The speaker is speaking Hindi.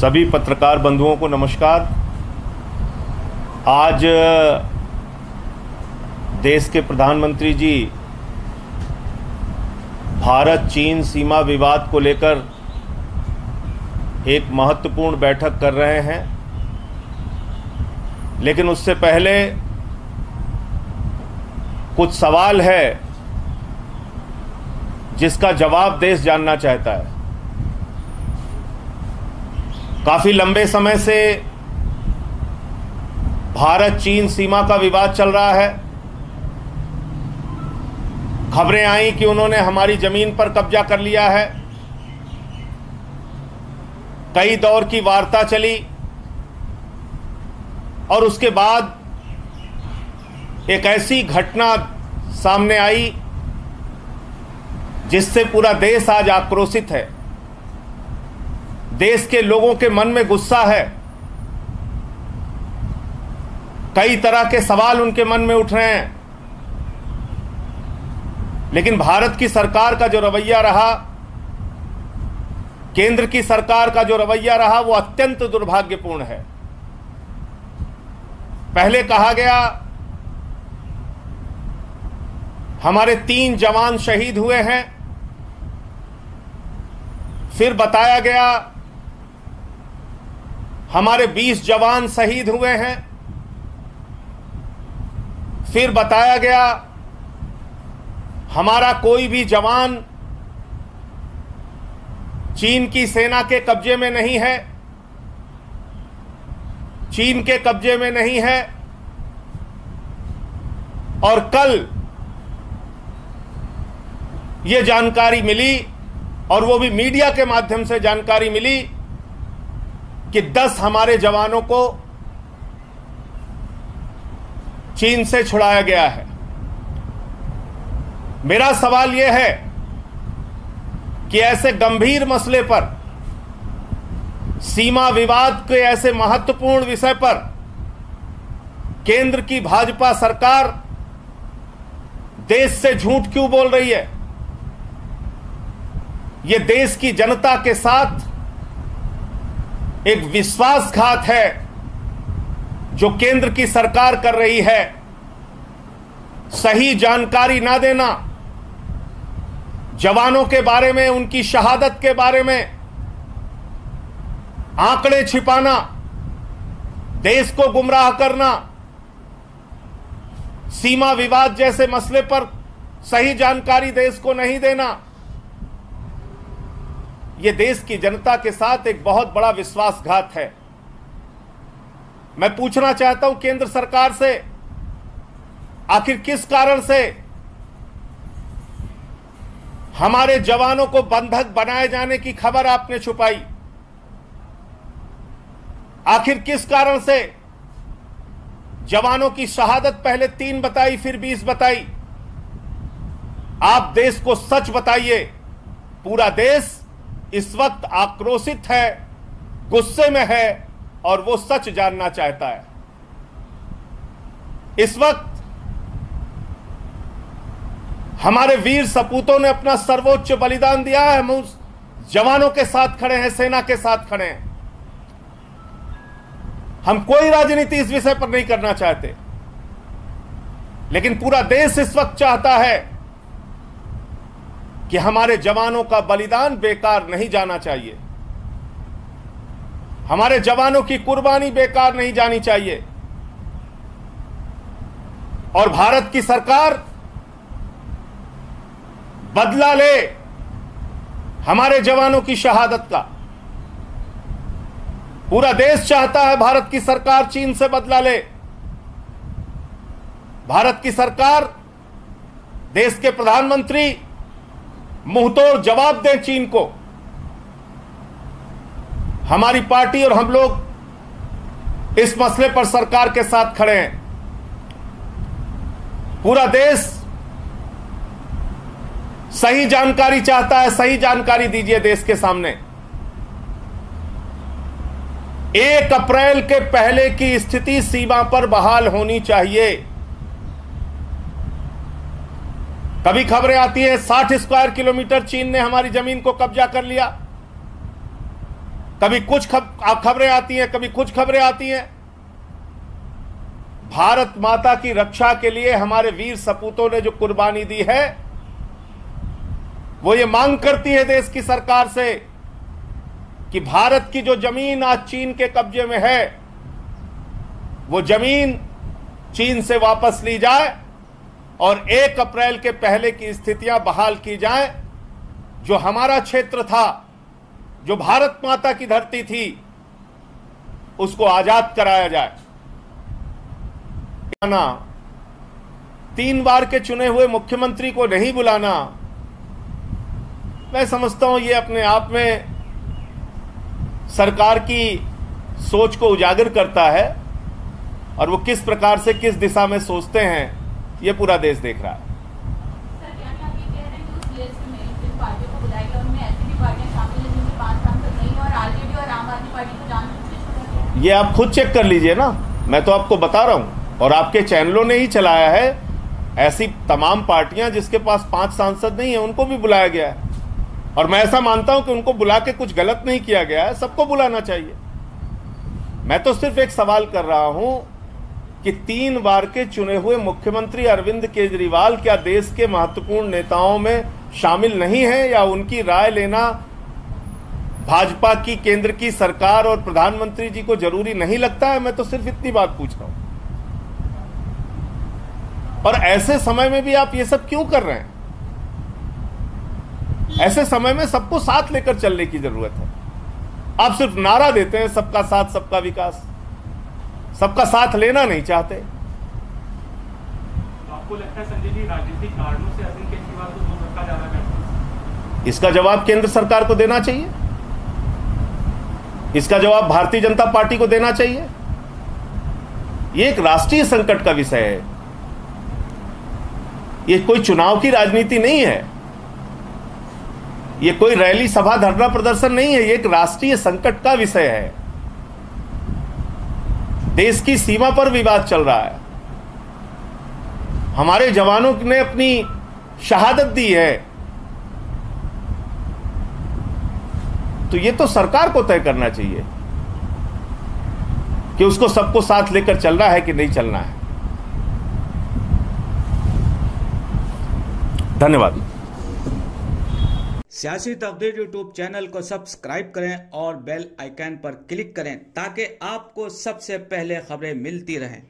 सभी पत्रकार बंधुओं को नमस्कार। आज देश के प्रधानमंत्री जी भारत चीन सीमा विवाद को लेकर एक महत्वपूर्ण बैठक कर रहे हैं, लेकिन उससे पहले कुछ सवाल है जिसका जवाब देश जानना चाहता है। काफी लंबे समय से भारत चीन सीमा का विवाद चल रहा है। खबरें आई कि उन्होंने हमारी जमीन पर कब्जा कर लिया है। कई दौर की वार्ता चली और उसके बाद एक ऐसी घटना सामने आई जिससे पूरा देश आज आक्रोशित है। देश के लोगों के मन में गुस्सा है। कई तरह के सवाल उनके मन में उठ रहे हैं, लेकिन भारत की सरकार का जो रवैया रहा, केंद्र की सरकार का जो रवैया रहा, वो अत्यंत दुर्भाग्यपूर्ण है। पहले कहा गया हमारे 3 जवान शहीद हुए हैं, फिर बताया गया हमारे 20 जवान शहीद हुए हैं, फिर बताया गया हमारा कोई भी जवान चीन की सेना के कब्जे में नहीं है, चीन के कब्जे में नहीं है। और कल ये जानकारी मिली, और वो भी मीडिया के माध्यम से जानकारी मिली, कि 10 हमारे जवानों को चीन से छुड़ाया गया है। मेरा सवाल यह है कि ऐसे गंभीर मसले पर, सीमा विवाद के ऐसे महत्वपूर्ण विषय पर केंद्र की भाजपा सरकार देश से झूठ क्यों बोल रही है? यह देश की जनता के साथ एक विश्वासघात है जो केंद्र की सरकार कर रही है। सही जानकारी ना देना, जवानों के बारे में, उनकी शहादत के बारे में आंकड़े छिपाना, देश को गुमराह करना, सीमा विवाद जैसे मसले पर सही जानकारी देश को नहीं देना, यह देश की जनता के साथ एक बहुत बड़ा विश्वासघात है। मैं पूछना चाहता हूं केंद्र सरकार से, आखिर किस कारण से हमारे जवानों को बंधक बनाए जाने की खबर आपने छुपाई? आखिर किस कारण से जवानों की शहादत पहले 3 बताई, फिर 20 बताई? आप देश को सच बताइए। पूरा देश इस वक्त आक्रोशित है, गुस्से में है, और वो सच जानना चाहता है। इस वक्त हमारे वीर सपूतों ने अपना सर्वोच्च बलिदान दिया है। हम उस जवानों के साथ खड़े हैं, सेना के साथ खड़े हैं। हम कोई राजनीति इस विषय पर नहीं करना चाहते, लेकिन पूरा देश इस वक्त चाहता है कि हमारे जवानों का बलिदान बेकार नहीं जाना चाहिए, हमारे जवानों की कुर्बानी बेकार नहीं जानी चाहिए। और भारत की सरकार बदला ले हमारे जवानों की शहादत का। पूरा देश चाहता है भारत की सरकार चीन से बदला ले। भारत की सरकार, देश के प्रधानमंत्री मुंहतोड़ जवाब दें चीन को। हमारी पार्टी और हम लोग इस मसले पर सरकार के साथ खड़े हैं। पूरा देश सही जानकारी चाहता है। सही जानकारी दीजिए देश के सामने। 1 अप्रैल के पहले की स्थिति सीमा पर बहाल होनी चाहिए। कभी खबरें आती है 60 स्क्वायर किलोमीटर चीन ने हमारी जमीन को कब्जा कर लिया। कभी कुछ खबरें आती हैं, कभी कुछ खबरें आती हैं। भारत माता की रक्षा के लिए हमारे वीर सपूतों ने जो कुर्बानी दी है, वो ये मांग करती है देश की सरकार से कि भारत की जो जमीन आज चीन के कब्जे में है, वो जमीन चीन से वापस ली जाए और 1 अप्रैल के पहले की स्थितियां बहाल की जाए। जो हमारा क्षेत्र था, जो भारत माता की धरती थी, उसको आजाद कराया जाए। 3 बार के चुने हुए मुख्यमंत्री को नहीं बुलाना, मैं समझता हूं ये अपने आप में सरकार की सोच को उजागर करता है, और वो किस प्रकार से, किस दिशा में सोचते हैं, ये पूरा देश देख रहा है। सर, क्या आप ये कह रहे हैं कि उस लिस्ट में जिन पार्टियों को बुलाया गया उनमें ऐसी भी पार्टियां शामिल हैं जिनके 5 सांसद नहीं है, और आरजेडी और आम आदमी पार्टी को जानबूझ के छोड़ा गया? ये आप खुद चेक कर लीजिए ना, मैं तो आपको बता रहा हूं, और आपके चैनलों ने ही चलाया है। ऐसी तमाम पार्टियां जिसके पास 5 सांसद नहीं है, उनको भी बुलाया गया है। और मैं ऐसा मानता हूं कि उनको बुला के कुछ गलत नहीं किया गया है, सबको बुलाना चाहिए। मैं तो सिर्फ एक सवाल कर रहा हूं कि 3 बार के चुने हुए मुख्यमंत्री अरविंद केजरीवाल क्या देश के महत्वपूर्ण नेताओं में शामिल नहीं है, या उनकी राय लेना भाजपा की केंद्र की सरकार और प्रधानमंत्री जी को जरूरी नहीं लगता है? मैं तो सिर्फ इतनी बात पूछ रहा हूं। और ऐसे समय में भी आप ये सब क्यों कर रहे हैं? ऐसे समय में सबको साथ लेकर चलने की जरूरत है। आप सिर्फ नारा देते हैं सबका साथ सबका विकास, सबका साथ लेना नहीं चाहते। तो आपको लगता है संजय जी, राजनीतिक कारणों से अरविंद केजरीवाल को दूर रखा जा रहा है? इसका जवाब केंद्र सरकार को देना चाहिए, इसका जवाब भारतीय जनता पार्टी को देना चाहिए। यह एक राष्ट्रीय संकट का विषय है, यह कोई चुनाव की राजनीति नहीं है, यह कोई रैली सभा धरना प्रदर्शन नहीं है, यह एक राष्ट्रीय संकट का विषय है। देश की सीमा पर विवाद चल रहा है, हमारे जवानों ने अपनी शहादत दी है, तो ये तो सरकार को तय करना चाहिए कि उसको सबको साथ लेकर चलना है कि नहीं चलना है। धन्यवाद। सियासी तफदीर यूट्यूब चैनल को सब्सक्राइब करें और बेल आइकन पर क्लिक करें ताकि आपको सबसे पहले खबरें मिलती रहें।